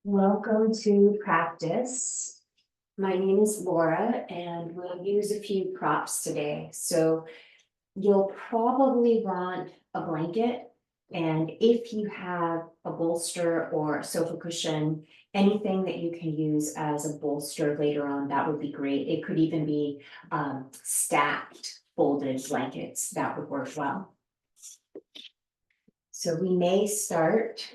Welcome to practice. My name is Laura, and we'll use a few props today. So you'll probably want a blanket, and if you have a bolster or a sofa cushion, anything that you can use as a bolster later on, that would be great. It could even be stacked folded blankets. That would work well. So we may start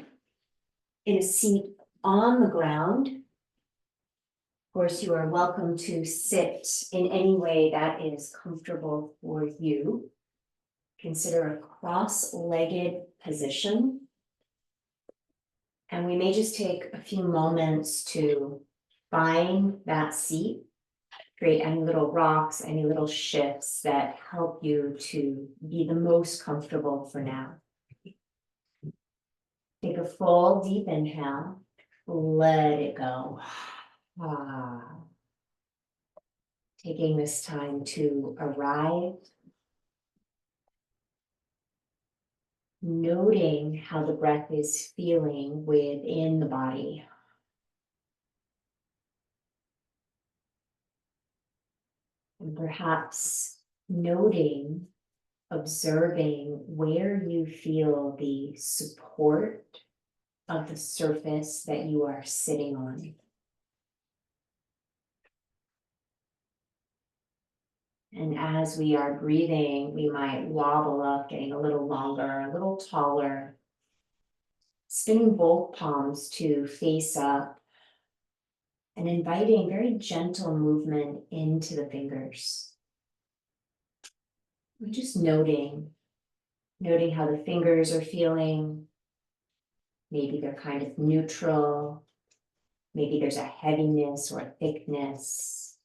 in a seat on the ground. Of course, you are welcome to sit in any way that is comfortable for you. Consider a cross-legged position. And we may just take a few moments to find that seat, create any little rocks, any little shifts that help you to be the most comfortable for now. Take a full deep inhale, let it go. Taking this time to arrive, noting how the breath is feeling within the body. And perhaps noting, observing where you feel the support of the surface that you are sitting on. And as we are breathing, we might wobble up, getting a little longer, a little taller. Spinning both palms to face up and inviting very gentle movement into the fingers. We're just noting how the fingers are feeling. Maybe they're kind of neutral. Maybe there's a heaviness or a thickness.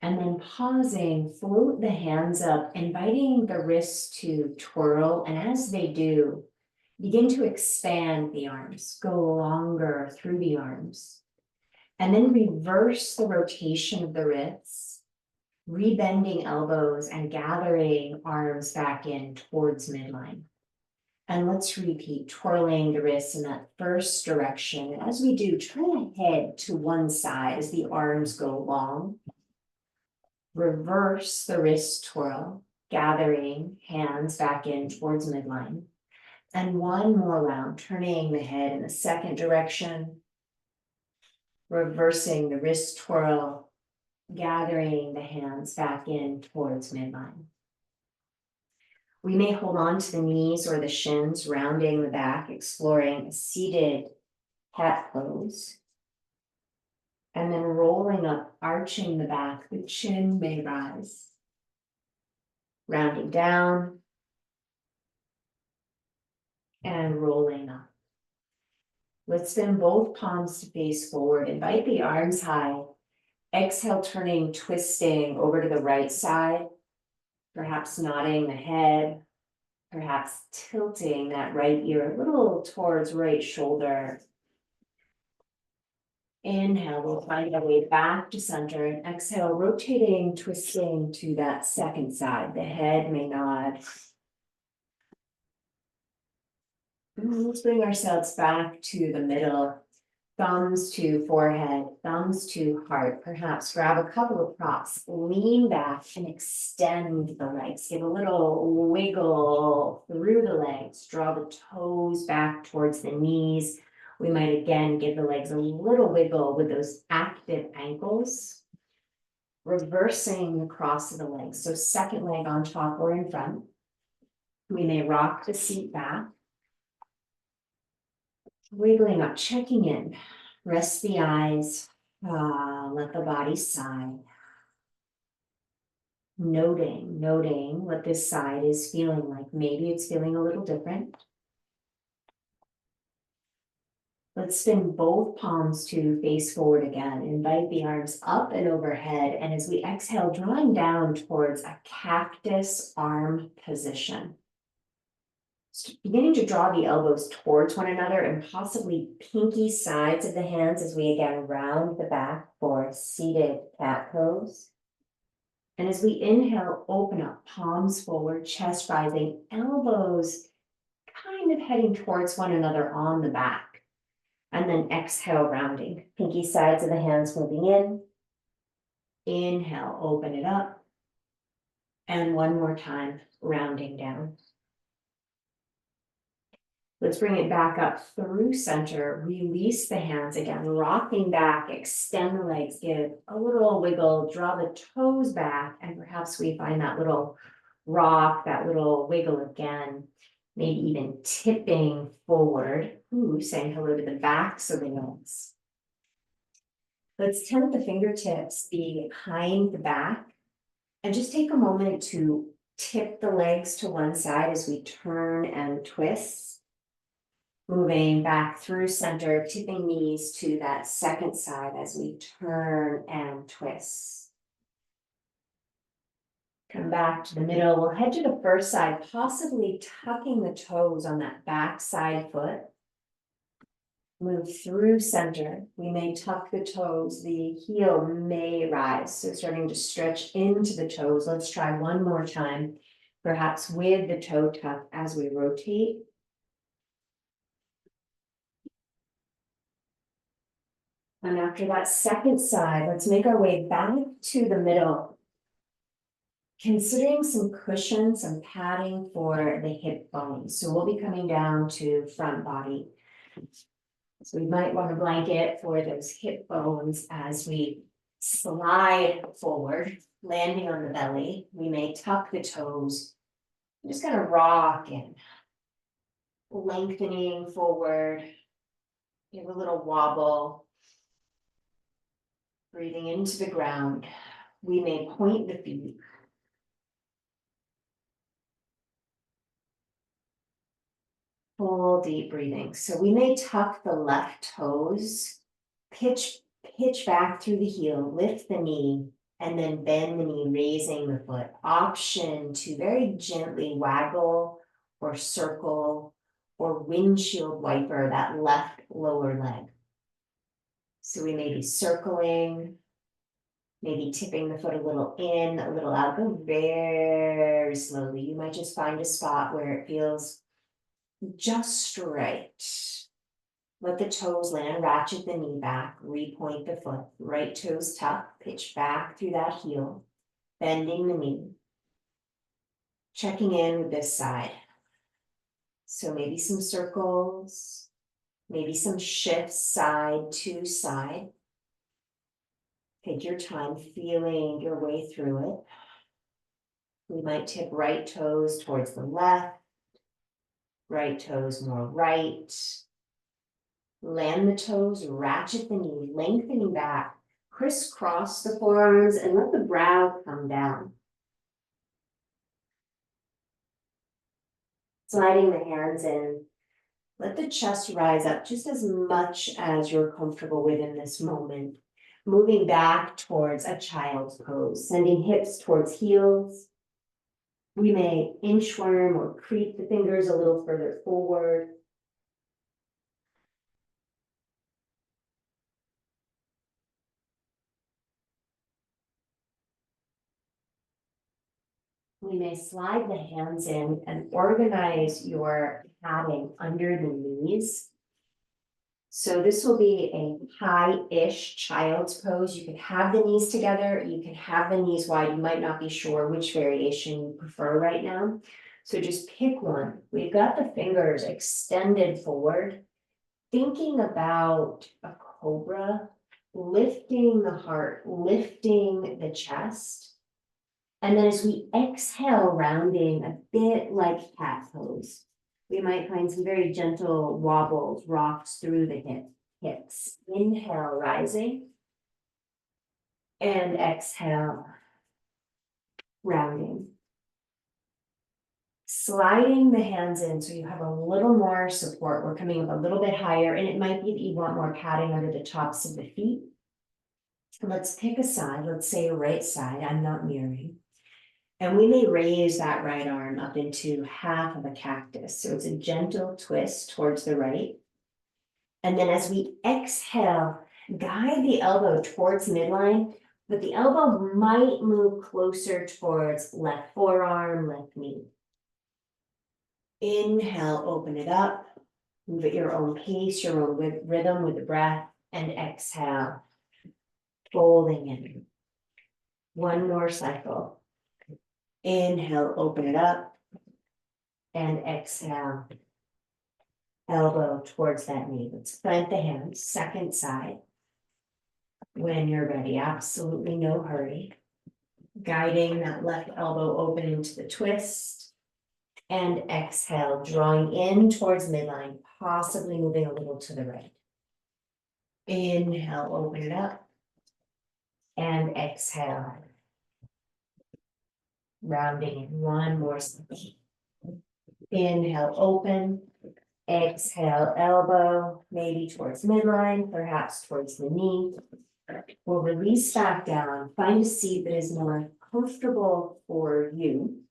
And then pausing, float the hands up, inviting the wrists to twirl. And as they do, begin to expand the arms, go longer through the arms. And then reverse the rotation of the wrists, rebending elbows and gathering arms back in towards midline. And let's repeat, twirling the wrists in that first direction. And as we do, try to head to one side as the arms go long. Reverse the wrist twirl, gathering hands back in towards midline. And one more round, turning the head in the second direction. Reversing the wrist twirl, gathering the hands back in towards midline. We may hold on to the knees or the shins, rounding the back, exploring a seated cat pose. And then rolling up, arching the back, the chin may rise. Rounding down and rolling up. Let's spin both palms to face forward. Invite the arms high. Exhale, turning, twisting over to the right side. Perhaps nodding the head. Perhaps tilting that right ear a little towards right shoulder. Inhale, we'll find our way back to center. And exhale, rotating, twisting to that second side. The head may nod. Let's bring ourselves back to the middle. Thumbs to forehead, thumbs to heart. Perhaps grab a couple of props, lean back and extend the legs. Give a little wiggle through the legs. Draw the toes back towards the knees. We might again give the legs a little wiggle with those active ankles. Reversing the cross of the legs. So second leg on top or in front. We may rock the seat back. Wiggling up, checking in. Rest the eyes. Let the body sigh. Noting what this side is feeling like. Maybe it's feeling a little different. Let's spin both palms to face forward again. Invite the arms up and overhead. And as we exhale, drawing down towards a cactus arm position. Beginning to draw the elbows towards one another and possibly pinky sides of the hands as we again round the back for seated cat pose. And as we inhale, open up, palms forward, chest rising, elbows kind of heading towards one another on the back. And then exhale, rounding. Pinky sides of the hands moving in. Inhale, open it up. And one more time, rounding down. Let's bring it back up through center. Release the hands again, rocking back, extend the legs, give a little wiggle, draw the toes back, and perhaps we find that little rock, that little wiggle again, maybe even tipping forward. Ooh, saying hello to the backs of the legs. Let's tent the fingertips behind the back and just take a moment to tip the legs to one side as we turn and twist. Moving back through center, tipping knees to that second side as we turn and twist. Come back to the middle. We'll head to the first side, possibly tucking the toes on that back side foot. Move through center. We may tuck the toes. The heel may rise. So starting to stretch into the toes. Let's try one more time, perhaps with the toe tuck as we rotate. And after that second side, let's make our way back to the middle. Considering some cushion, some padding for the hip bones. So we'll be coming down to front body. So we might want a blanket for those hip bones as we slide forward, landing on the belly. We may tuck the toes. I'm just gonna rock and lengthening forward. Give a little wobble. Breathing into the ground. We may point the feet. Full deep breathing. So we may tuck the left toes, pitch back through the heel, lift the knee, and then bend the knee, raising the foot. Option to very gently waggle or circle or windshield wiper that left lower leg. So we may be circling, maybe tipping the foot a little in, a little out. Go very slowly. You might just find a spot where it feels just right. Let the toes land, ratchet the knee back, repoint the foot, right toes tuck, pitch back through that heel, bending the knee. Checking in with this side. So maybe some circles, maybe some shifts side to side. Take your time feeling your way through it. We might tip right toes towards the left, right toes more right. Land the toes, ratchet the knee, lengthening back, crisscross the forearms, and let the brow come down. Sliding the hands in, let the chest rise up just as much as you're comfortable with in this moment. Moving back towards a child's pose, sending hips towards heels. We may inchworm or creep the fingers a little further forward. We may slide the hands in and organize your padding under the knees. So this will be a high-ish child's pose. You can have the knees together. You can have the knees wide. You might not be sure which variation you prefer right now. So just pick one. We've got the fingers extended forward, thinking about a cobra, lifting the heart, lifting the chest. And then as we exhale, rounding a bit like cat pose. We might find some very gentle wobbles, rocks through the hips. Inhale, rising. And exhale, rounding. Sliding the hands in so you have a little more support. We're coming up a little bit higher, and it might be that you want more padding under the tops of the feet. Let's pick a side. Let's say right side. I'm not mirroring. And we may raise that right arm up into half of a cactus. So it's a gentle twist towards the right. And then as we exhale, guide the elbow towards midline, but the elbow might move closer towards left forearm, left knee. Inhale, open it up. Move at your own pace, your own rhythm with the breath, and exhale, folding in. One more cycle. Inhale, open it up, and exhale, elbow towards that knee. Let's plant the hands, second side. When you're ready, absolutely no hurry. Guiding that left elbow open into the twist. And exhale, drawing in towards midline, possibly moving a little to the right. Inhale, open it up. And exhale. Rounding in one more cycle. Inhale, open. Exhale, elbow, maybe towards midline, perhaps towards the knee. We'll release back down, find a seat that is more comfortable for you.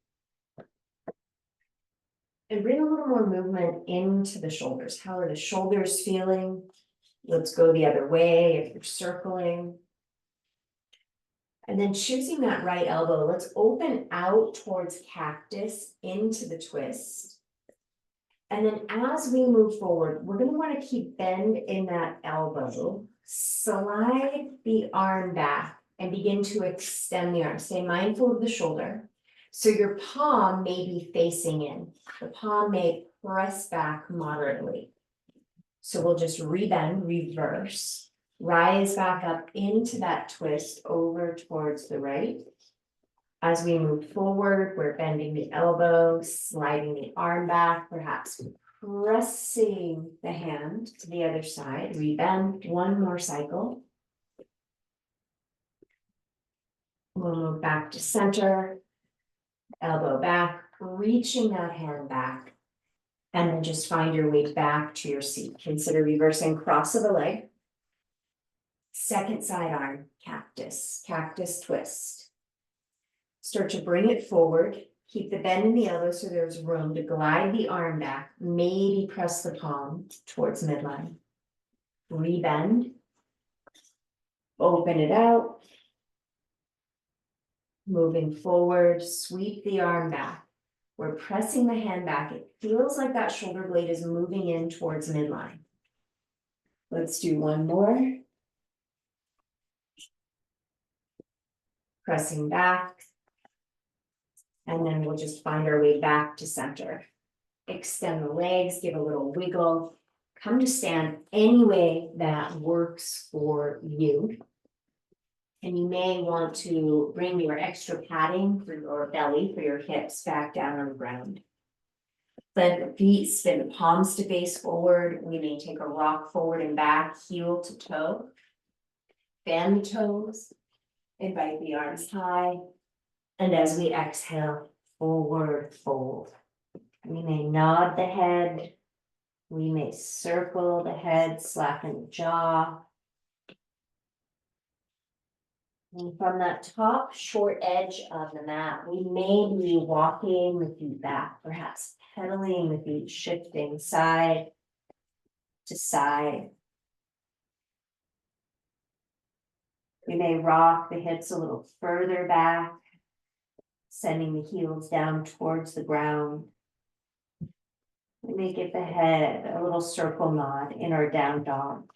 And bring a little more movement into the shoulders. How are the shoulders feeling? Let's go the other way if you're circling. And then choosing that right elbow, let's open out towards cactus into the twist. And then as we move forward, we're going to want to keep bend in that elbow. Slide the arm back and begin to extend the arm. Stay mindful of the shoulder. So your palm may be facing in. The palm may press back moderately. So we'll just rebend, reverse, rise back up into that twist over towards the right. As we move forward, we're bending the elbow, sliding the arm back, perhaps pressing the hand to the other side. Rebend, one more cycle. We'll move back to center, elbow back, reaching that hand back, and then just find your way back to your seat. Consider reversing cross of the leg. Second side arm, cactus, cactus twist. Start to bring it forward. Keep the bend in the elbow so there's room to glide the arm back. Maybe press the palm towards midline. Rebend. Open it out. Moving forward, sweep the arm back. We're pressing the hand back. It feels like that shoulder blade is moving in towards midline. Let's do one more. Pressing back. And then we'll just find our way back to center. Extend the legs, give a little wiggle. Come to stand any way that works for you. And you may want to bring your extra padding for your belly, for your hips back down on the ground. Let the feet spin the palms to face forward. We may take a rock forward and back, heel to toe. Bend the toes. Invite the arms high. And as we exhale, forward fold. We may nod the head. We may circle the head, slacken the jaw. And from that top short edge of the mat, we may be walking the feet back, perhaps pedaling the feet, shifting side to side. We may rock the hips a little further back, sending the heels down towards the ground. We may give the head a little circle nod in our down dog.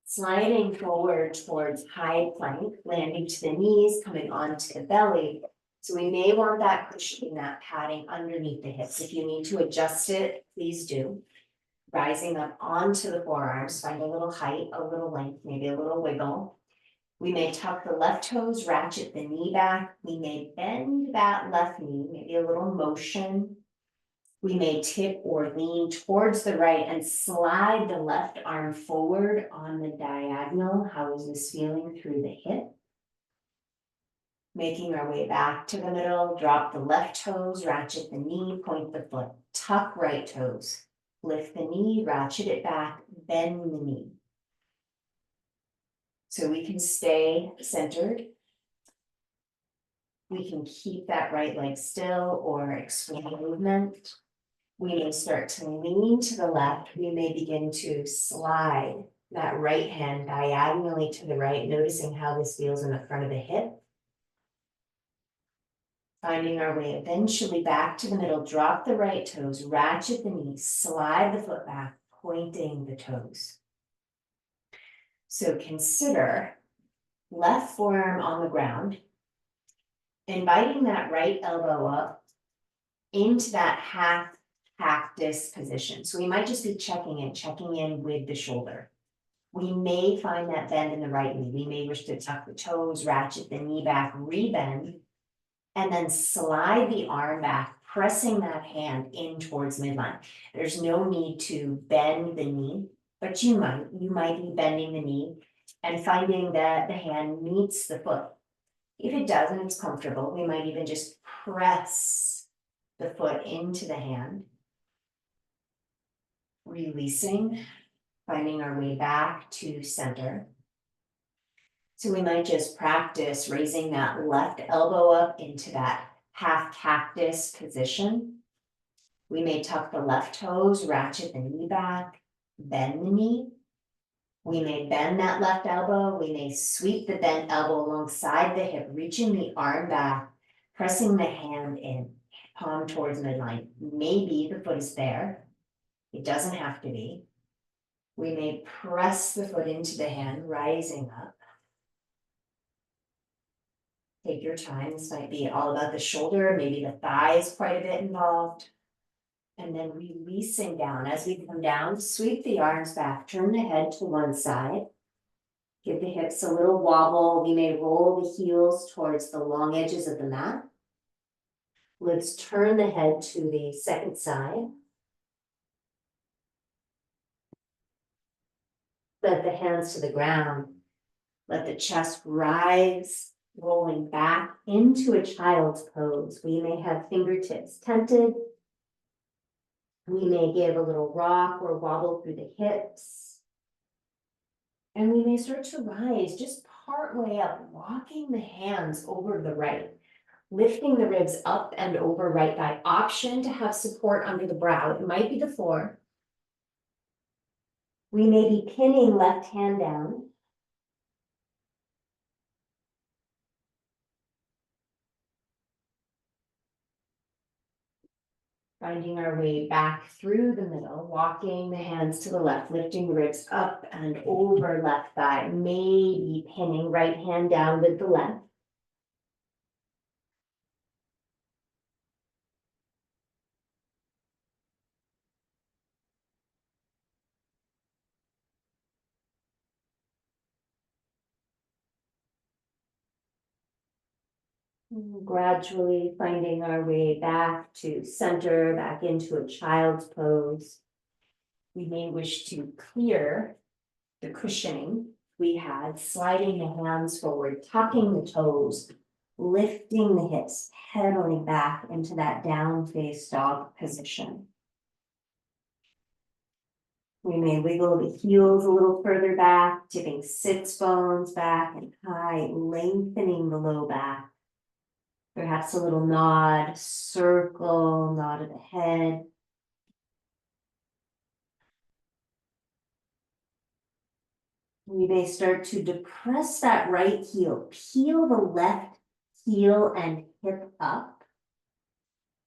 Sliding forward towards high plank, landing to the knees, coming onto the belly. So we may want that cushioning, that padding underneath the hips. If you need to adjust it, please do. Rising up onto the forearms, find a little height, a little length, maybe a little wiggle. We may tuck the left toes, ratchet the knee back. We may bend that left knee, maybe a little motion. We may tip or lean towards the right and slide the left arm forward on the diagonal. How is this feeling through the hip? Making our way back to the middle, drop the left toes, ratchet the knee, point the foot, tuck right toes, lift the knee, ratchet it back, bend the knee. So we can stay centered. We can keep that right leg still or explore movement. We may start to lean to the left. We may begin to slide that right hand diagonally to the right, noticing how this feels in the front of the hip. Finding our way eventually back to the middle, drop the right toes, ratchet the knees, slide the foot back, pointing the toes. So consider left forearm on the ground, inviting that right elbow up into that half cactus position. So we might just be checking in with the shoulder. We may find that bend in the right knee. We may wish to tuck the toes, ratchet the knee back, rebend, and then slide the arm back, pressing that hand in towards midline. There's no need to bend the knee, but you might be bending the knee and finding that the hand meets the foot. If it doesn't, it's comfortable. We might even just press the foot into the hand, releasing, finding our way back to center. So we might just practice raising that left elbow up into that half cactus position. We may tuck the left toes, ratchet the knee back, bend the knee. We may bend that left elbow. We may sweep the bent elbow alongside the hip, reaching the arm back, pressing the hand in, palm towards midline. Maybe the foot is there. It doesn't have to be. We may press the foot into the hand, rising up. Take your time. This might be all about the shoulder, maybe the thigh is quite a bit involved. And then releasing down. As we come down, sweep the arms back, turn the head to one side. Give the hips a little wobble. We may roll the heels towards the long edges of the mat. Let's turn the head to the second side. Let the hands to the ground. Let the chest rise, rolling back into a child's pose. We may have fingertips tented. We may give a little rock or wobble through the hips. And we may start to rise just part way up, walking the hands over the right, lifting the ribs up and over right thigh. Option to have support under the brow. It might be the floor. We may be pinning left hand down. Finding our way back through the middle, walking the hands to the left, lifting the ribs up and over left thigh, maybe pinning right hand down with the left. Gradually finding our way back to center, back into a child's pose. We may wish to clear the cushioning we had, sliding the hands forward, tucking the toes, lifting the hips, pedaling back into that down face dog position. We may wiggle the heels a little further back, tipping sits bones back and high, lengthening the low back. Perhaps a little nod, circle, nod of the head. We may start to depress that right heel, peel the left heel and hip up,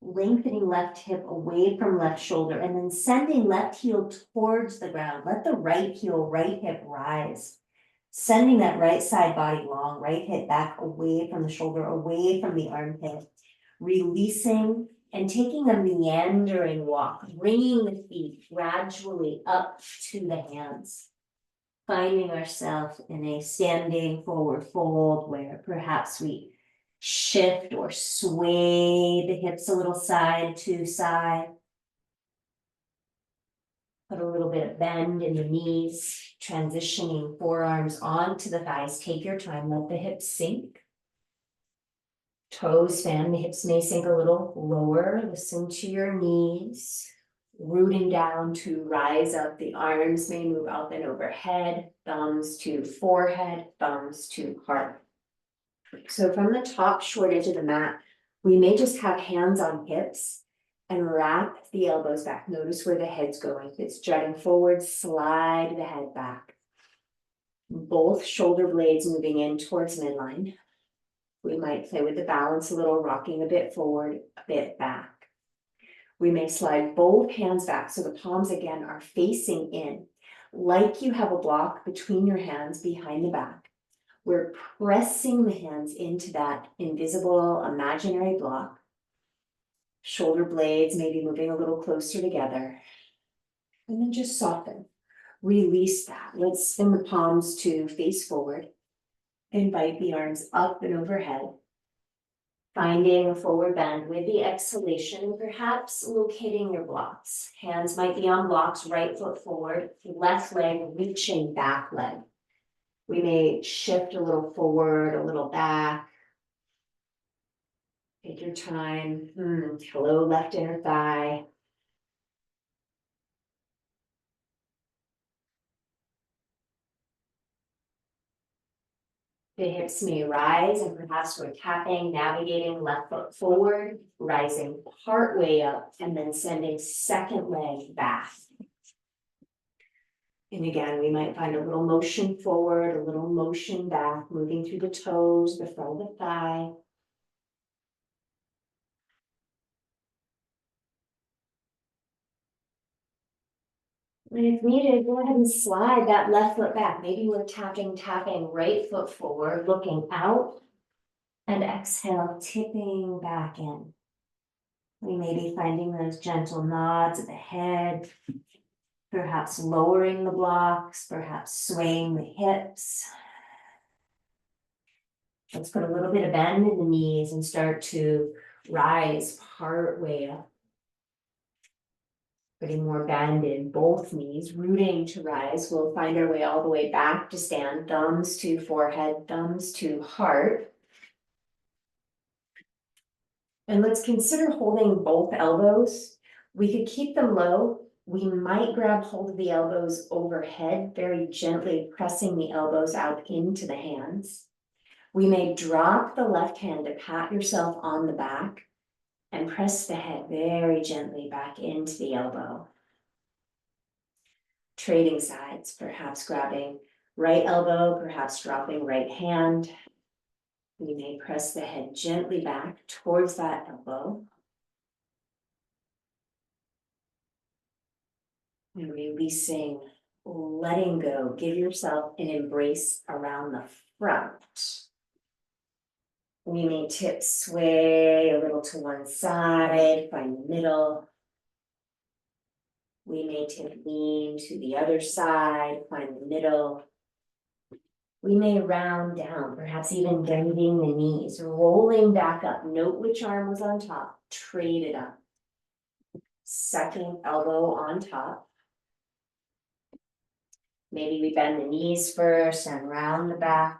lengthening left hip away from left shoulder, and then sending left heel towards the ground. Let the right heel, right hip rise. Sending that right side body long, right hip back away from the shoulder, away from the armpit. Releasing and taking a meandering walk, bringing the feet gradually up to the hands. Finding ourselves in a standing forward fold where perhaps we shift or sway the hips a little side to side. Put a little bit of bend in the knees, transitioning forearms onto the thighs. Take your time, let the hips sink. Toes fan, the hips may sink a little lower. Listen to your knees. Rooting down to rise up. The arms may move up and overhead. Thumbs to forehead, thumbs to heart. So from the top short edge of the mat, we may just have hands on hips and wrap the elbows back. Notice where the head's going. If it's jutting forward, slide the head back. Both shoulder blades moving in towards midline. We might play with the balance a little, rocking a bit forward, a bit back. We may slide both hands back so the palms again are facing in, like you have a block between your hands behind the back. We're pressing the hands into that invisible imaginary block. Shoulder blades maybe moving a little closer together. And then just soften. Release that. Let's spin the palms to face forward. Invite the arms up and overhead. Finding a forward bend with the exhalation, perhaps locating your blocks. Hands might be on blocks, right foot forward, left leg reaching back leg. We may shift a little forward, a little back. Take your time. Hello, left inner thigh. The hips may rise and perhaps we're tapping, navigating left foot forward, rising part way up, and then sending second leg back. And again, we might find a little motion forward, a little motion back, moving through the toes, the front of the thigh. And if needed, go ahead and slide that left foot back. Maybe we're tapping, right foot forward, looking out, and exhale, tipping back in. We may be finding those gentle nods of the head, perhaps lowering the blocks, perhaps swaying the hips. Let's put a little bit of bend in the knees and start to rise part way up. Putting more bend in both knees, rooting to rise. We'll find our way all the way back to stand, thumbs to forehead, thumbs to heart. And let's consider holding both elbows. We could keep them low. We might grab hold of the elbows overhead, very gently pressing the elbows out into the hands. We may drop the left hand to pat yourself on the back and press the head very gently back into the elbow. Trading sides, perhaps grabbing right elbow, perhaps dropping right hand. We may press the head gently back towards that elbow. And releasing, letting go. Give yourself an embrace around the front. We may tip, sway a little to one side, find the middle. We may tip, lean to the other side, find the middle. We may round down, perhaps even bending the knees, rolling back up. Note which arm was on top, trade it up. Second elbow on top. Maybe we bend the knees first and round the back.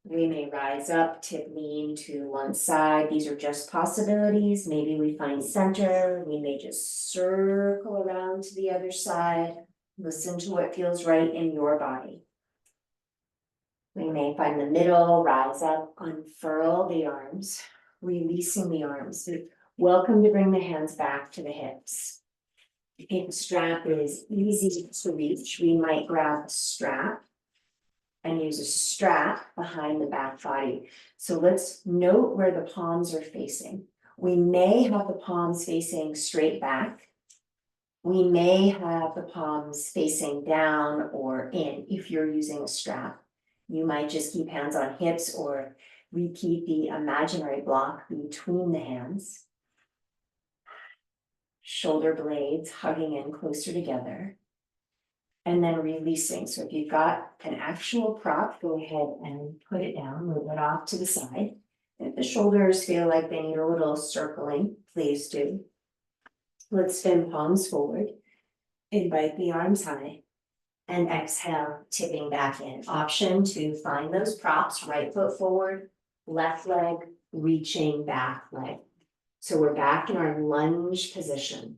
We may rise up, tip, lean to one side. These are just possibilities. Maybe we find center. We may just circle around to the other side. Listen to what feels right in your body. We may find the middle, rise up, unfurl the arms, releasing the arms. Welcome to bring the hands back to the hips. If the strap is easy to reach, we might grab a strap and use a strap behind the back body. So let's note where the palms are facing. We may have the palms facing straight back. We may have the palms facing down or in if you're using a strap. You might just keep hands on hips or repeat the imaginary block between the hands. Shoulder blades hugging in closer together. And then releasing. So if you've got an actual prop, go ahead and put it down, move it off to the side. If the shoulders feel like they need a little circling, please do. Let's spin palms forward. Invite the arms high. And exhale, tipping back in. Option to find those props, right foot forward, left leg, reaching back leg. So we're back in our lunge position.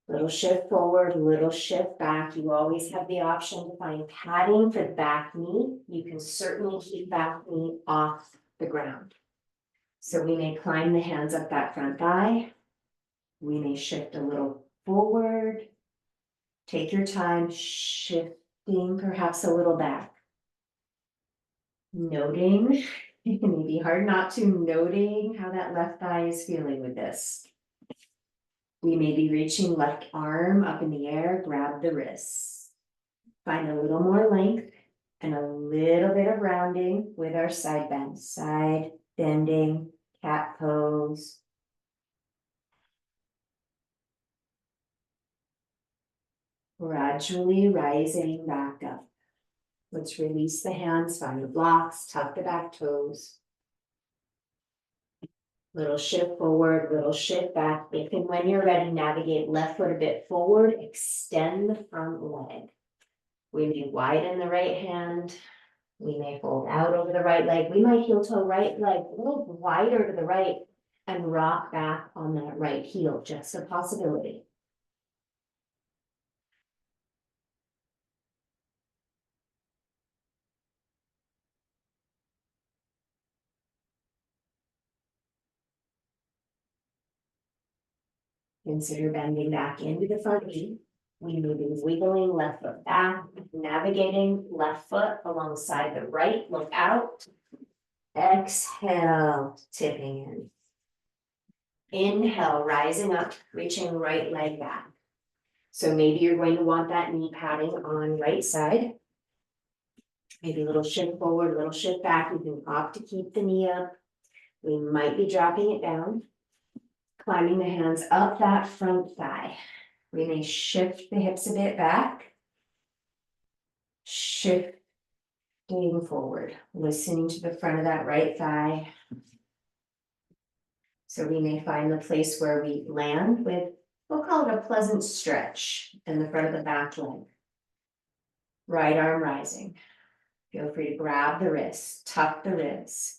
Little shift forward, little shift back. You always have the option to find padding for the back knee. You can certainly keep back knee off the ground. So we may climb the hands up that front thigh. We may shift a little forward. Take your time, shifting perhaps a little back. Noting, it can be hard not to noting how that left thigh is feeling with this. We may be reaching left arm up in the air, grab the wrists. Find a little more length and a little bit of rounding with our side bend. Side bending, cat pose. Gradually rising back up. Let's release the hands, find the blocks, tuck the back toes. Little shift forward, little shift back. If and when you're ready, navigate left foot a bit forward, extend the front leg. We may widen the right hand. We may fold out over the right leg. We might heel toe right leg a little wider to the right and rock back on that right heel, just a possibility. Consider bending back into the front knee. We may be wiggling left foot back, navigating left foot alongside the right. Look out. Exhale, tipping in. Inhale, rising up, reaching right leg back. So maybe you're going to want that knee padding on right side. Maybe a little shift forward, a little shift back. You can opt to keep the knee up. We might be dropping it down. Climbing the hands up that front thigh. We may shift the hips a bit back. Shifting forward, listening to the front of that right thigh. So we may find the place where we land with, we'll call it a pleasant stretch in the front of the back leg. Right arm rising. Feel free to grab the wrist, tuck the ribs.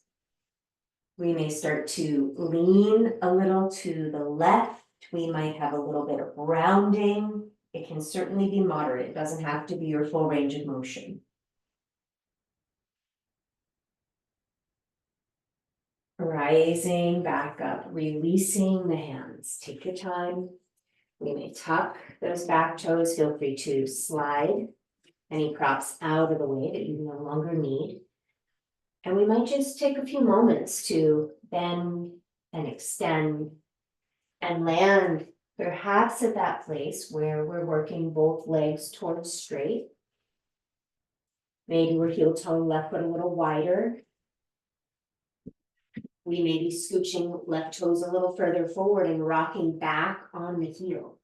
We may start to lean a little to the left. We might have a little bit of rounding. It can certainly be moderate. It doesn't have to be your full range of motion. Rising back up, releasing the hands. Take your time. We may tuck those back toes. Feel free to slide any props out of the way that you no longer need. And we might just take a few moments to bend and extend and land perhaps at that place where we're working both legs towards straight. Maybe we're heel toe left foot a little wider. We may be scooching left toes a little further forward and rocking back on the heel.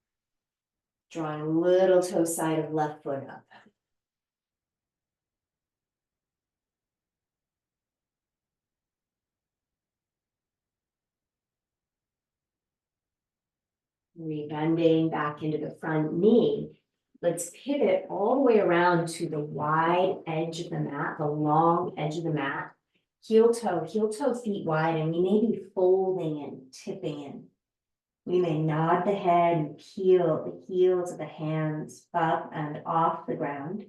Drawing little toe side of left foot up. Rebending back into the front knee. Let's pivot all the way around to the wide edge of the mat, the long edge of the mat. Heel toe feet wide, and we may be folding and tipping in. We may nod the head and peel the heels of the hands up and off the ground.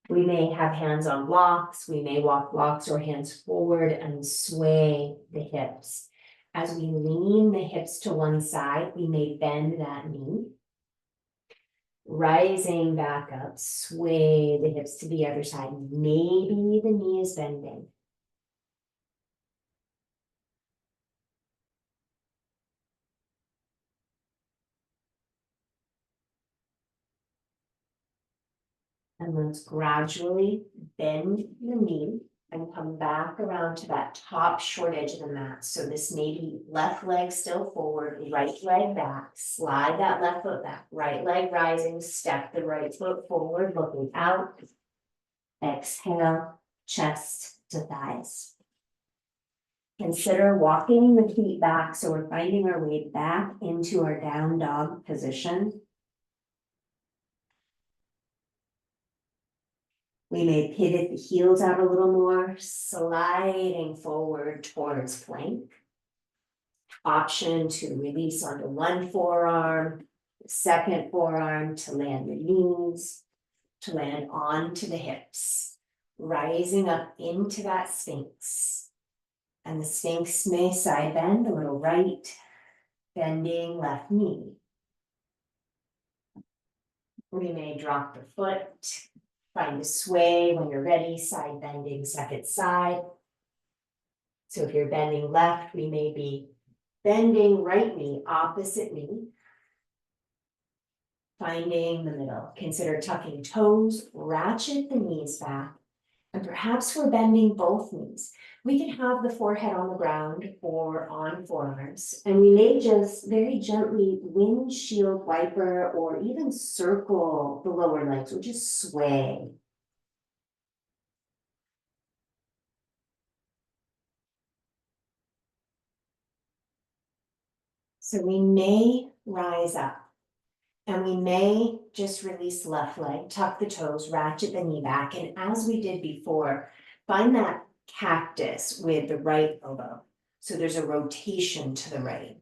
We may have hands on blocks. We may walk blocks or hands forward and sway the hips. As we lean the hips to one side, we may bend that knee. Rising back up, sway the hips to the other side. Maybe the knee is bending. And let's gradually bend the knee and come back around to that top short edge of the mat. So this may be left leg still forward, right leg back, slide that left foot back, right leg rising, step the right foot forward, looking out. Exhale, chest to thighs. Consider walking the feet back so we're finding our way back into our down dog position. We may pivot the heels out a little more, sliding forward towards plank. Option to release onto one forearm, second forearm to land the knees, to land onto the hips, rising up into that Sphinx. And the Sphinx may side bend a little right, bending left knee. We may drop the foot, Find a sway when you're ready, side bending, second side. So if you're bending left, we may be bending right knee, opposite knee. Finding the middle. Consider tucking toes, ratchet the knees back, and perhaps we're bending both knees. We can have the forehead on the ground or on forearms, and we may just very gently windshield wiper or even circle the lower legs or just sway. So we may rise up and we may just release the left leg, tuck the toes, ratchet the knee back. And as we did before, find that cactus with the right elbow. So there's a rotation to the right.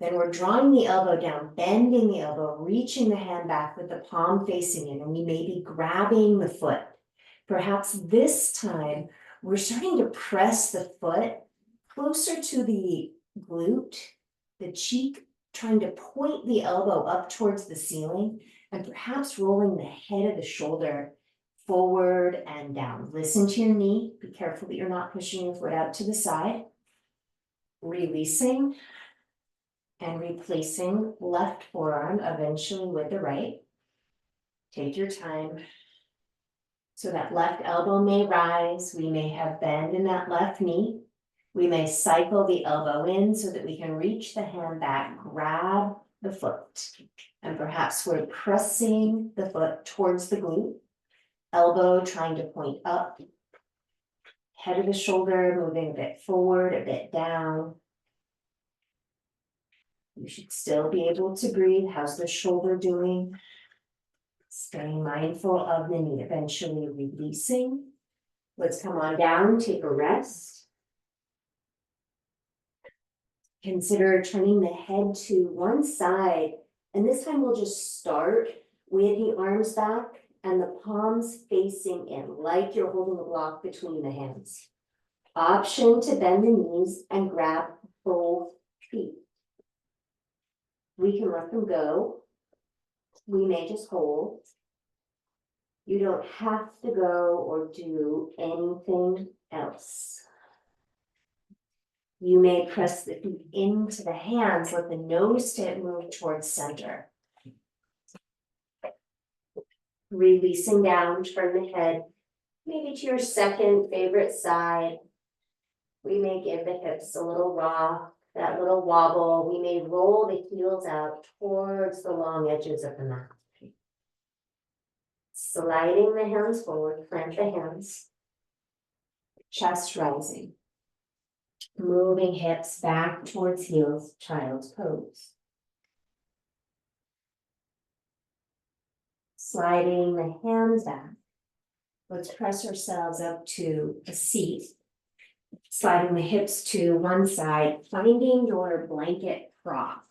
Then we're drawing the elbow down, bending the elbow, reaching the hand back with the palm facing in, and we may be grabbing the foot. Perhaps this time we're starting to press the foot closer to the glute, the cheek, trying to point the elbow up towards the ceiling, and perhaps rolling the head of the shoulder forward and down. Listen to your knee. Be careful that you're not pushing your foot out to the side. Releasing and replacing left forearm eventually with the right. Take your time. So that left elbow may rise. We may have bend in that left knee. We may cycle the elbow in so that we can reach the hand back, grab the foot. And perhaps we're pressing the foot towards the glute. Elbow trying to point up. Head of the shoulder moving a bit forward, a bit down. You should still be able to breathe. How's the shoulder doing? Staying mindful of the knee, eventually releasing. Let's come on down, take a rest. Consider turning the head to one side, and this time we'll just start with the arms back and the palms facing in, like you're holding a block between the hands. Option to bend the knees and grab both feet. We can let them go. We may just hold. You don't have to go or do anything else. You may press the feet into the hands, let the nose tip move towards center. Releasing down, turn the head, maybe to your second favorite side. We may give the hips a little rock, that little wobble. We may roll the heels out towards the long edges of the mat. Sliding the hands forward, plant the hands. Chest rising. Moving hips back towards heels, child's pose. Sliding the hands back. Let's press ourselves up to a seat. Sliding the hips to one side, finding your blanket prop.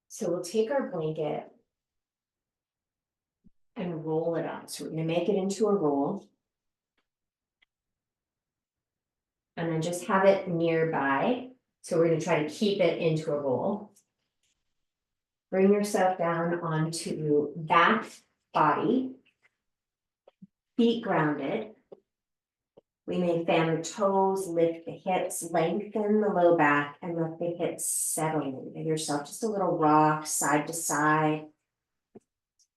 So we'll take our blanket and roll it up. So we're going to make it into a roll. And then just have it nearby. So we're going to try to keep it into a roll. Bring yourself down onto back body. Feet grounded. We may fan the toes, lift the hips, lengthen the low back, and let the hips settle in. Give yourself just a little rock side to side.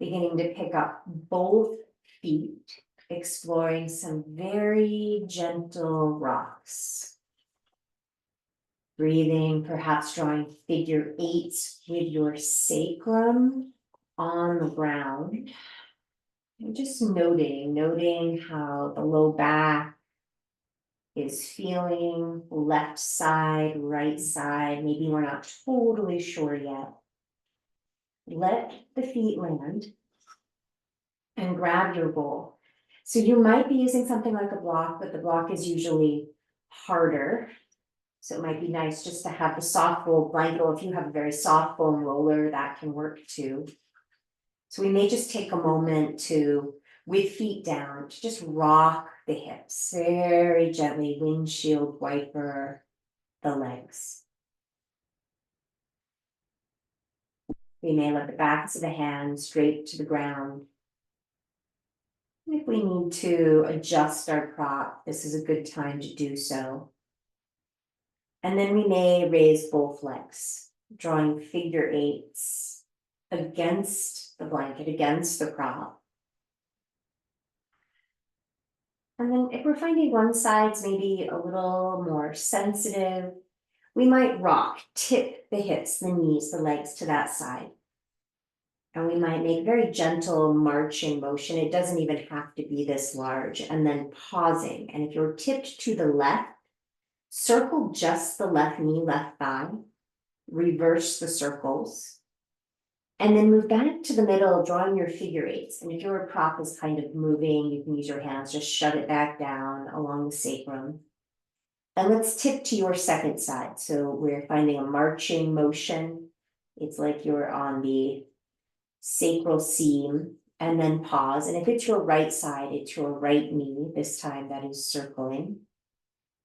Beginning to pick up both feet, exploring some very gentle rocks. Breathing, perhaps drawing figure eights with your sacrum on the ground. And just noting how the low back is feeling, left side, right side. Maybe we're not totally sure yet. Let the feet land and grab your bowl. So you might be using something like a block, but the block is usually harder. So it might be nice just to have the soft bowl blanket, or if you have a very soft foam roller, that can work too. So we may just take a moment to, with feet down, to just rock the hips very gently, windshield wiper the legs. We may let the backs of the hands straight to the ground. If we need to adjust our prop, this is a good time to do so. And then we may raise both legs, drawing figure eights against the blanket, against the prop. And then if we're finding one side's maybe a little more sensitive, we might rock, tip the hips, the knees, the legs to that side. And we might make very gentle marching motion. It doesn't even have to be this large. And then pausing. And if you're tipped to the left, circle just the left knee, left thigh. Reverse the circles. And then move back to the middle, drawing your figure eights. And if your prop is kind of moving, you can use your hands, just shut it back down along the sacrum. And let's tip to your second side. So we're finding a marching motion. It's like you're on the sacral seam, and then pause. And if it's your right side, it's your right knee. This time that is circling.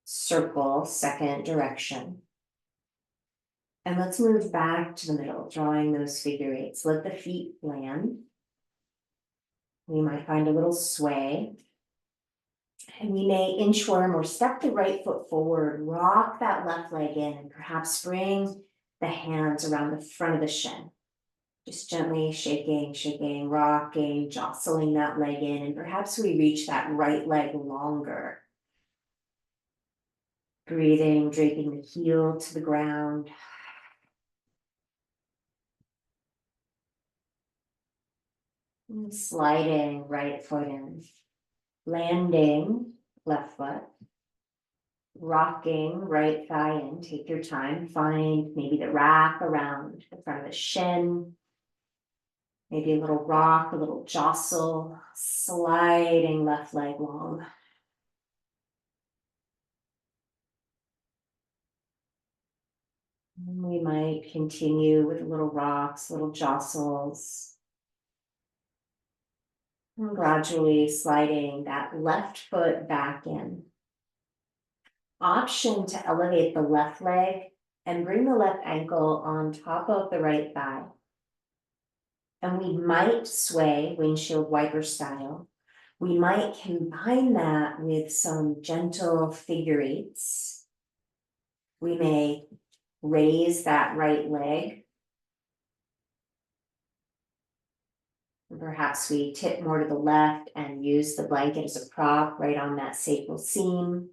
Circle, second direction. And let's move back to the middle, drawing those figure eights. Let the feet land. We might find a little sway. And we may inchworm or step the right foot forward, rock that left leg in, and perhaps bring the hands around the front of the shin. Just gently shaking, shaking, rocking, jostling that leg in, and perhaps we reach that right leg longer. Breathing, draping the heel to the ground. And sliding right foot in. Landing left foot. Rocking right thigh in. Take your time. Find maybe the wrap around the front of the shin. Maybe a little rock, a little jostle. Sliding left leg long. We might continue with little rocks, little jostles. And gradually sliding that left foot back in. Option to elevate the left leg and bring the left ankle on top of the right thigh. And we might sway windshield wiper style. We might combine that with some gentle figure eights. We may raise that right leg. Perhaps we tip more to the left and use the blanket as a prop right on that sacral seam.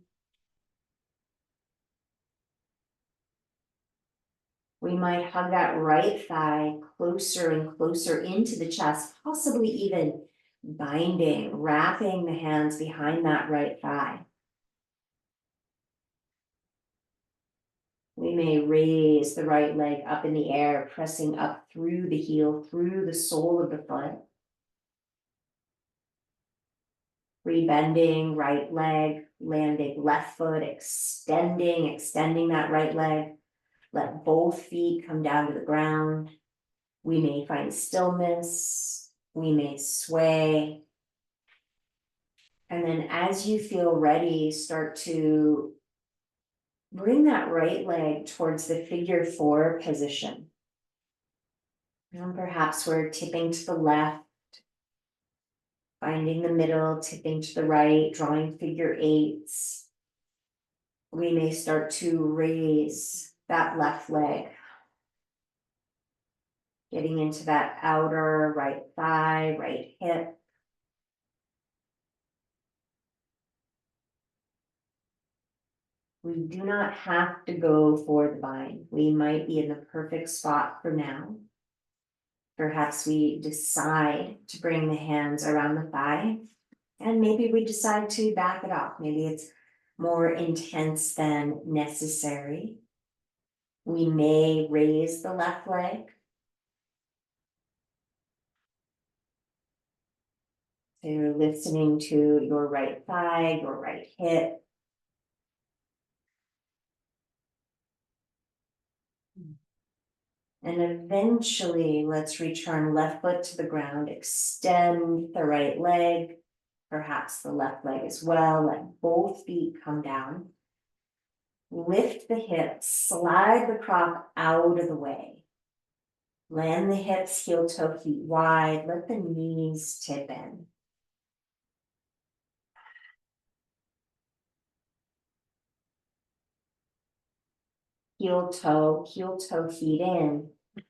We might hug that right thigh closer and closer into the chest, possibly even binding, wrapping the hands behind that right thigh. We may raise the right leg up in the air, pressing up through the heel, through the sole of the foot. Rebending right leg, landing left foot, extending that right leg. Let both feet come down to the ground. We may find stillness. We may sway. And then as you feel ready, start to bring that right leg towards the figure four position. And perhaps we're tipping to the left, finding the middle, tipping to the right, drawing figure eights. We may start to raise that left leg, getting into that outer right thigh, right hip. We do not have to go for the bind. We might be in the perfect spot for now. Perhaps we decide to bring the hands around the thigh, and maybe we decide to back it off. Maybe it's more intense than necessary. We may raise the left leg. So you're listening to your right thigh, your right hip. And eventually, let's return left foot to the ground, extend the right leg, perhaps the left leg as well. Let both feet come down. Lift the hips, slide the prop out of the way. Land the hips, heel toe, feet wide. Let the knees tip in. heel toe, feet in,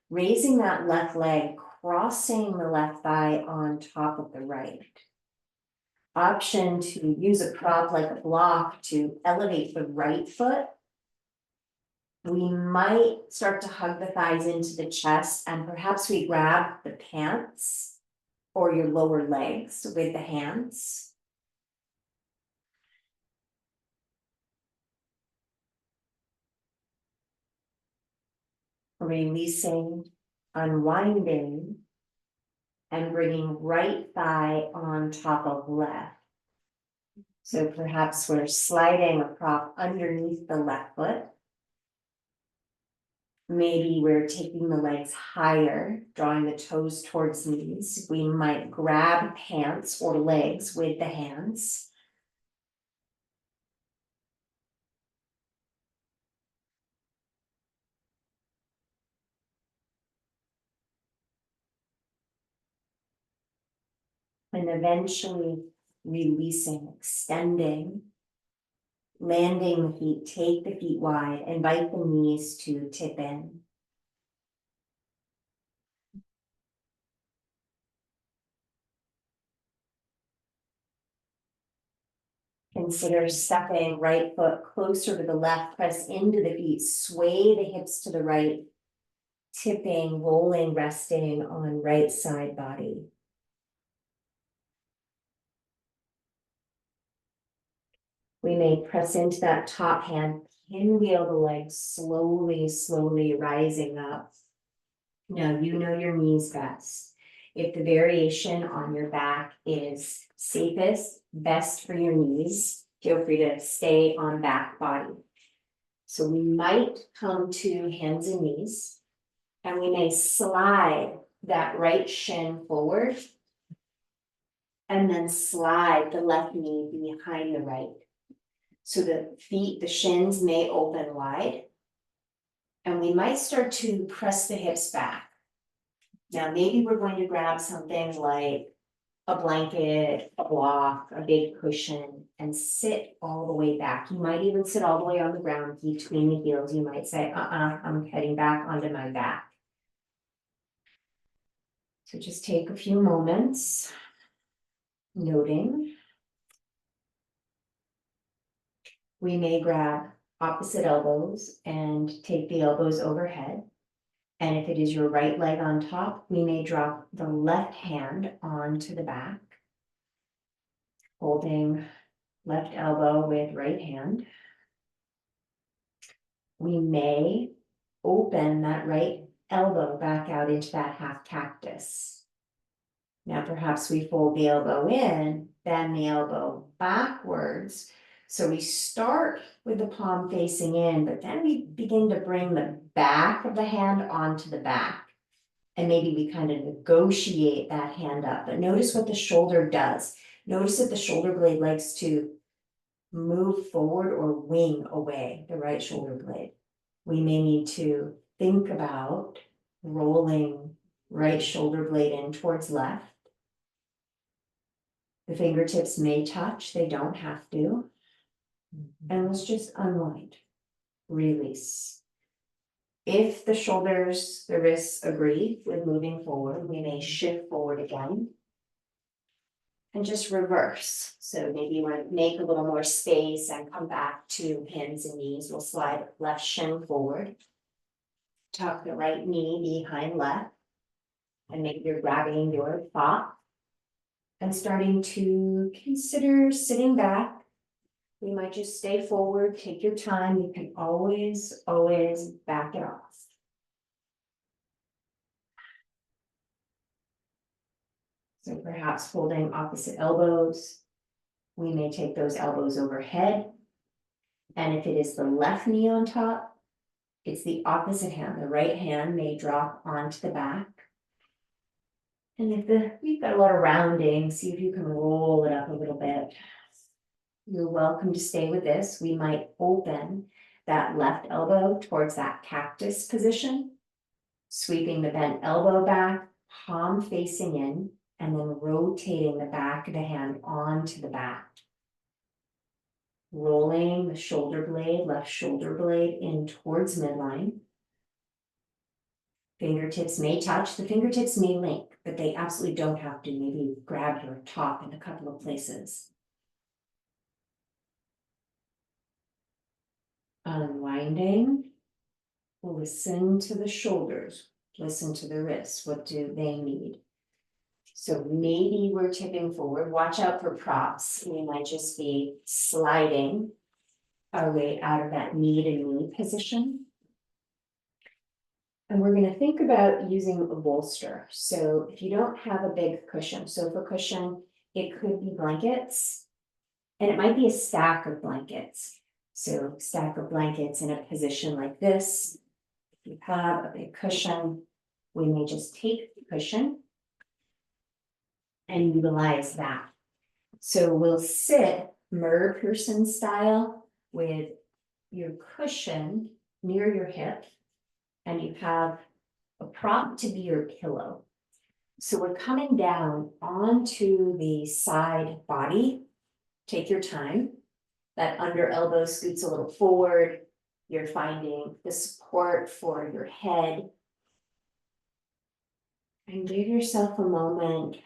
raising that left leg, crossing the left thigh on top of the right. Option to use a prop like a block to elevate the right foot. We might start to hug the thighs into the chest, and perhaps we grab the pants or your lower legs with the hands. Releasing, unwinding, and bringing right thigh on top of left. So perhaps we're sliding a prop underneath the left foot. Maybe we're taking the legs higher, drawing the toes towards knees. We might grab pants or legs with the hands. And eventually releasing, extending, landing the feet, take the feet wide, invite the knees to tip in. Consider stepping right foot closer to the left, press into the feet, sway the hips to the right, tipping, rolling, resting on right side body. We may press into that top hand, pinwheel the legs slowly, slowly rising up. Now you know your knees best. If the variation on your back is safest, best for your knees, feel free to stay on back body. So we might come to hands and knees, and we may slide that right shin forward, and then slide the left knee behind the right. So the feet, the shins may open wide, and we might start to press the hips back. Now, maybe we're going to grab something like a blanket, a block, a big cushion, and sit all the way back. You might even sit all the way on the ground between the heels. You might say, I'm heading back onto my back. So just take a few moments, noting. We may grab opposite elbows and take the elbows overhead. And if it is your right leg on top, we may drop the left hand onto the back, holding left elbow with right hand. We may open that right elbow back out into that half cactus. Now perhaps we fold the elbow in, bend the elbow backwards. So we start with the palm facing in, but then we begin to bring the back of the hand onto the back. And maybe we kind of negotiate that hand up, but notice what the shoulder does. Notice that the shoulder blade likes to move forward or wing away, the right shoulder blade. We may need to think about rolling right shoulder blade in towards left. The fingertips may touch, they don't have to. And let's just unwind, release. If the shoulders, the wrists agree with moving forward, we may shift forward again. And just reverse. So maybe you want to make a little more space and come back to hands and knees. We'll slide left shin forward. Tuck the right knee behind left. And maybe you're grabbing your thought. And starting to consider sitting back. We might just stay forward, take your time. You can always back it off. So perhaps holding opposite elbows. We may take those elbows overhead. And if it is the left knee on top, it's the opposite hand. The right hand may drop onto the back. And if we've got a lot of rounding, see if you can roll it up a little bit. You're welcome to stay with this. We might open that left elbow towards that cactus position, sweeping the bent elbow back, palm facing in, and then rotating the back of the hand onto the back. rolling the shoulder blade, left shoulder blade in towards midline. Fingertips may touch, the fingertips may link, but they absolutely don't have to. Maybe grab your top in a couple of places. Unwinding, listen to the shoulders, listen to the wrists. What do they need? So maybe we're tipping forward. Watch out for props. We might just be sliding our way out of that knee to knee position. And we're going to think about using a bolster. So if you don't have a big cushion, sofa cushion, it could be blankets, and it might be a stack of blankets. So stack of blankets in a position like this. If you have a big cushion, we may just take the cushion and utilize that. So we'll sit Mer person style with your cushion near your hip, and you have a prop to be your pillow. So we're coming down onto the side body. Take your time. That under elbow scoots a little forward. You're finding the support for your head. And give yourself a moment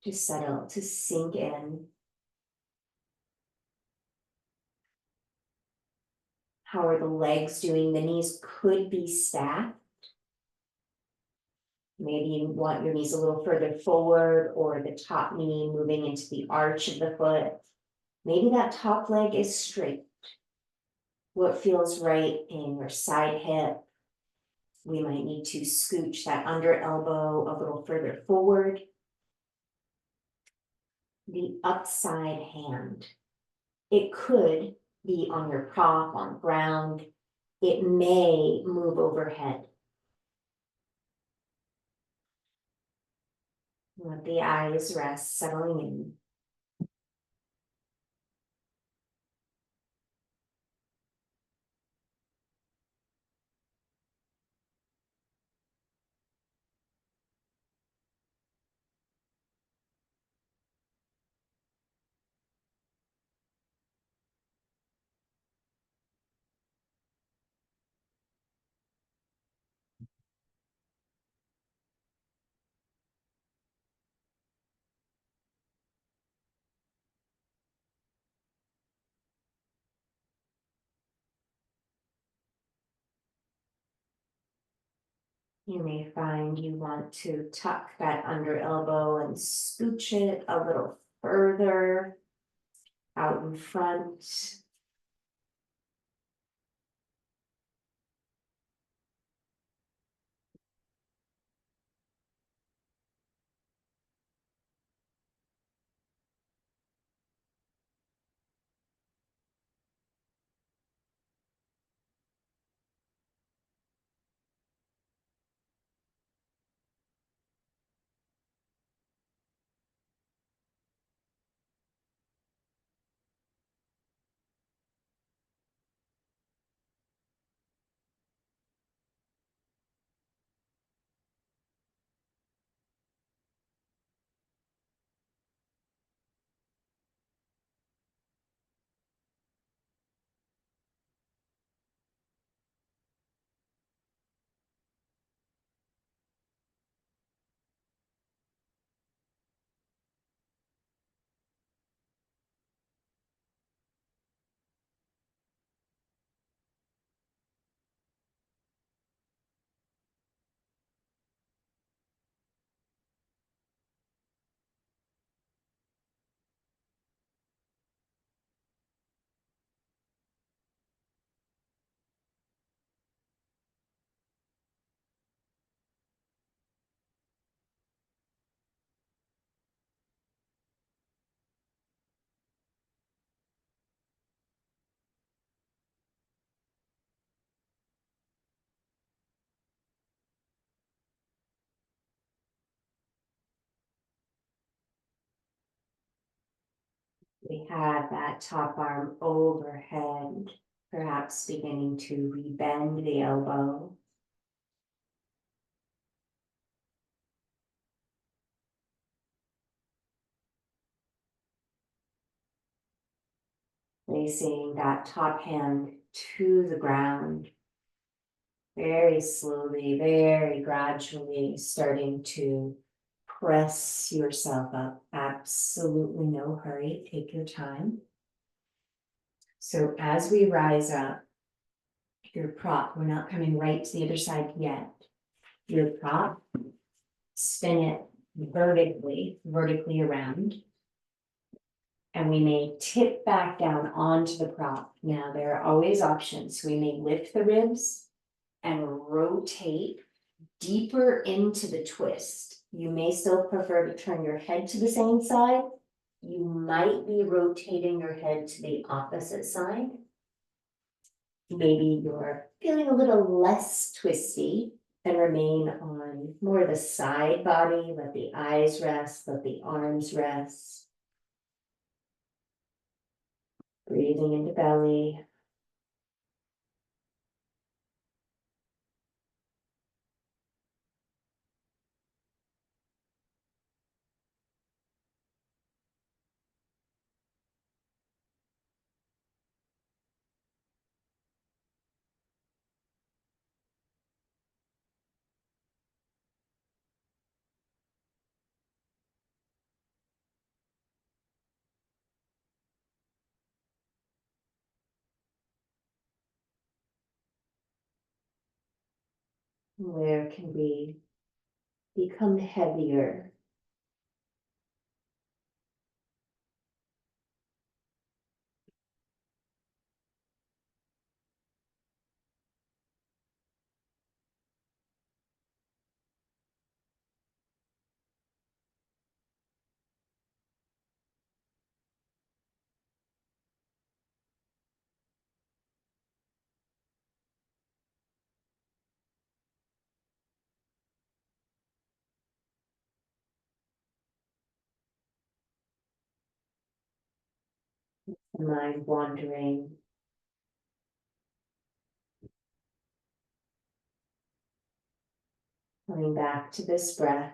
to settle, to sink in. How are the legs doing? The knees could be stacked. Maybe you want your knees a little further forward, or the top knee moving into the arch of the foot. Maybe that top leg is straight. What feels right in your side hip? We might need to scooch that under elbow a little further forward. The upside hand. It could be on your prop, on the ground. It may move overhead. Let the eyes rest, settling in. You may find you want to tuck that under elbow and scooch it a little further out in front. We have that top arm overhead, perhaps beginning to rebend the elbow. Placing that top hand to the ground. Very slowly, very gradually starting to press yourself up. Absolutely no hurry. Take your time. So as we rise up, your prop, we're not coming right to the other side yet. Your prop, spin it vertically around. And we may tip back down onto the prop. Now there are always options. We may lift the ribs and rotate deeper into the twist. You may still prefer to turn your head to the same side. You might be rotating your head to the opposite side. Maybe you're feeling a little less twisty and remain on more of the side body. Let the eyes rest, let the arms rest. Breathing into belly. Where can we become heavier? Mind wandering. Coming back to this breath.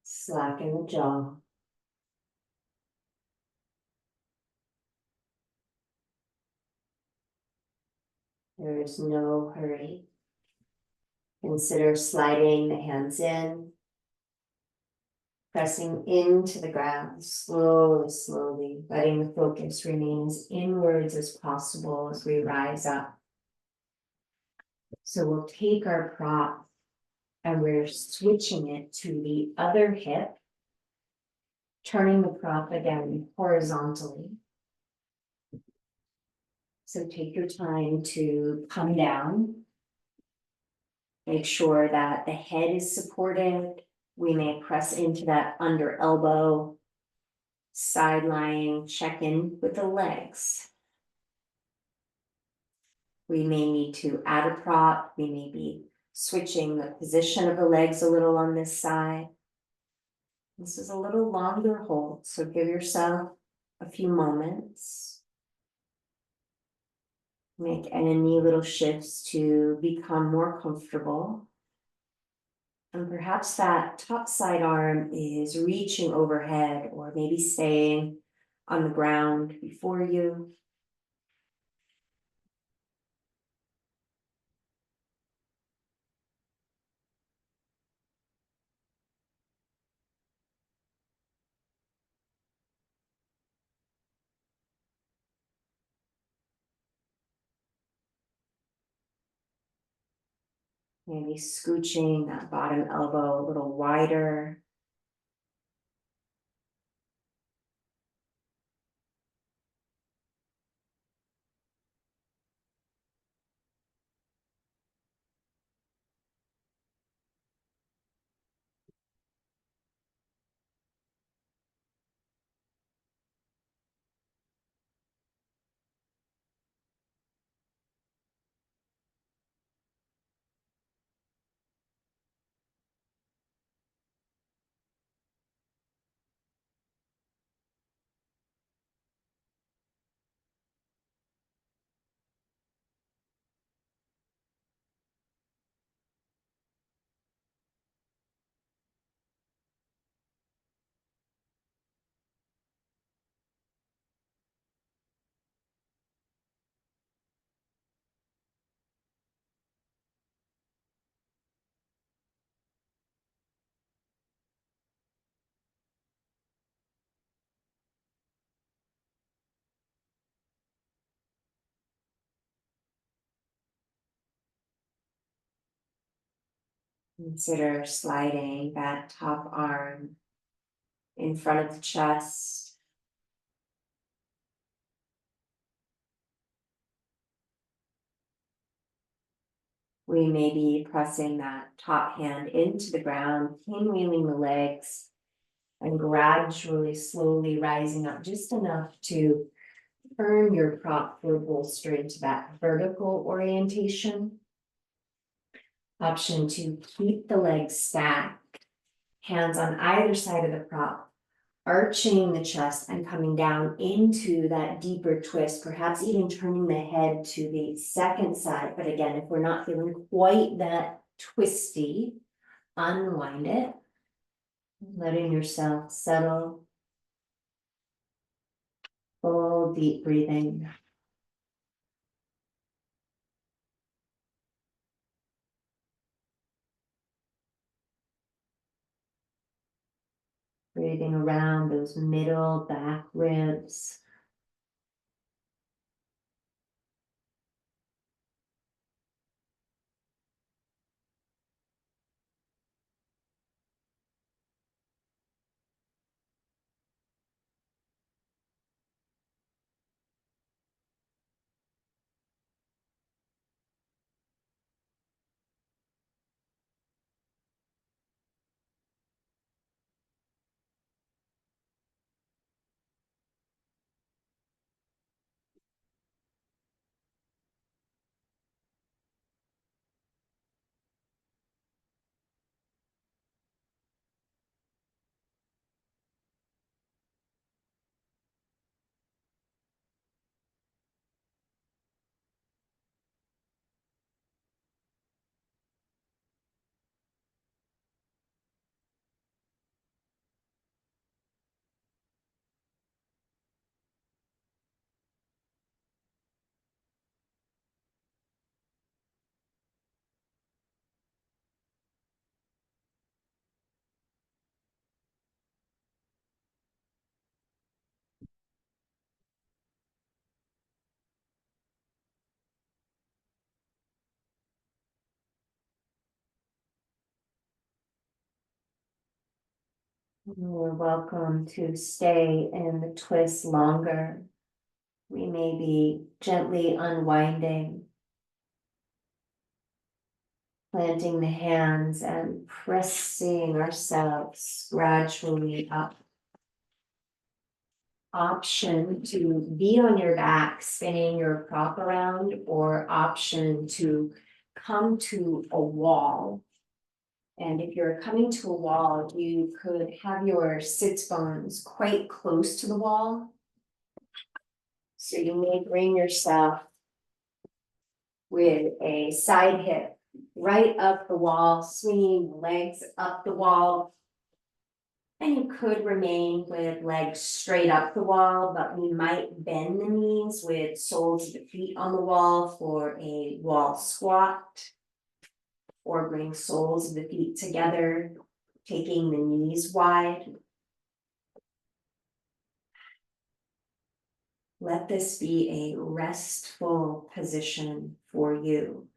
Slacken the jaw. There is no hurry. Consider sliding the hands in, pressing into the ground, slowly, letting the focus remain as inwards as possible as we rise up. So we'll take our prop and we're switching it to the other hip, turning the prop again horizontally. So take your time to come down. Make sure that the head is supported. We may press into that under elbow, side lying, check in with the legs. We may need to add a prop. We may be switching the position of the legs a little on this side. This is a little longer hold, so give yourself a few moments. Make any little shifts to become more comfortable. And perhaps that top side arm is reaching overhead or maybe staying on the ground before you. Maybe scooching that bottom elbow a little wider. Consider sliding that top arm in front of the chest. We may be pressing that top hand into the ground, pinwheeling the legs, and gradually, slowly rising up just enough to turn your prop or bolster into that vertical orientation. Option to keep the legs stacked, hands on either side of the prop, arching the chest and coming down into that deeper twist, perhaps even turning the head to the second side. But again, if we're not feeling quite that twisty, unwind it, letting yourself settle. Full deep breathing. Breathing around those middle back ribs. You're welcome to stay in the twist longer. We may be gently unwinding, planting the hands and pressing ourselves gradually up. Option to be on your back, spinning your prop around, or option to come to a wall. And if you're coming to a wall, you could have your sits bones quite close to the wall. So you may bring yourself with a side hip right up the wall, swinging the legs up the wall. And you could remain with legs straight up the wall, but we might bend the knees with soles of the feet on the wall for a wall squat. Or bring soles of the feet together, taking the knees wide. Let this be a restful position for you.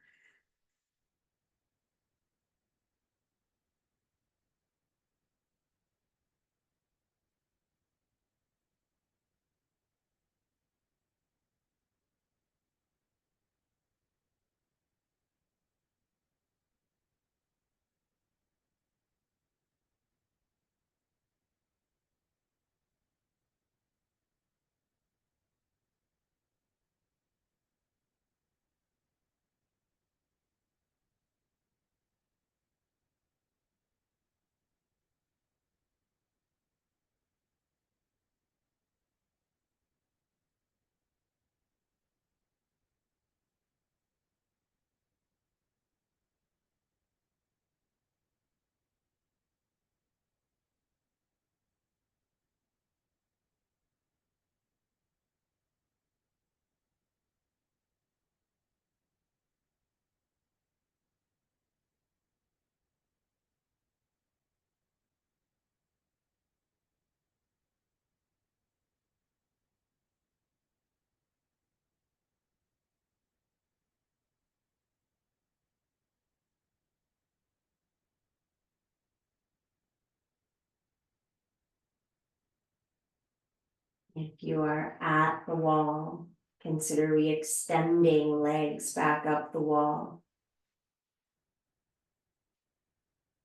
If you are at the wall, consider re-extending legs back up the wall.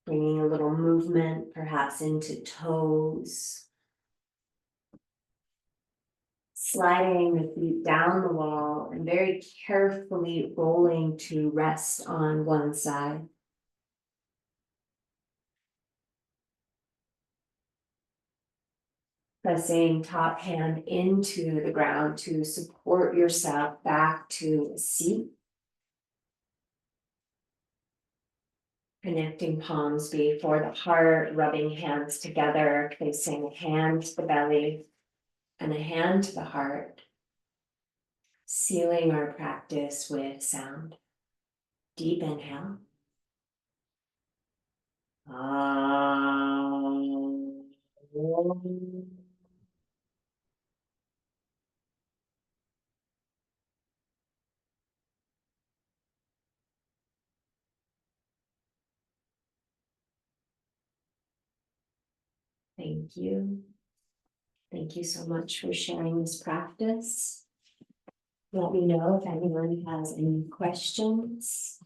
Bringing a little movement, perhaps into toes. Sliding the feet down the wall and very carefully rolling to rest on one side. Pressing top hand into the ground to support yourself back to a seat. Connecting palms before the heart, rubbing hands together, placing a hand to the belly and a hand to the heart. Sealing our practice with sound. Deep inhale. Thank you. Thank you so much for sharing this practice. Let me know if anyone has any questions.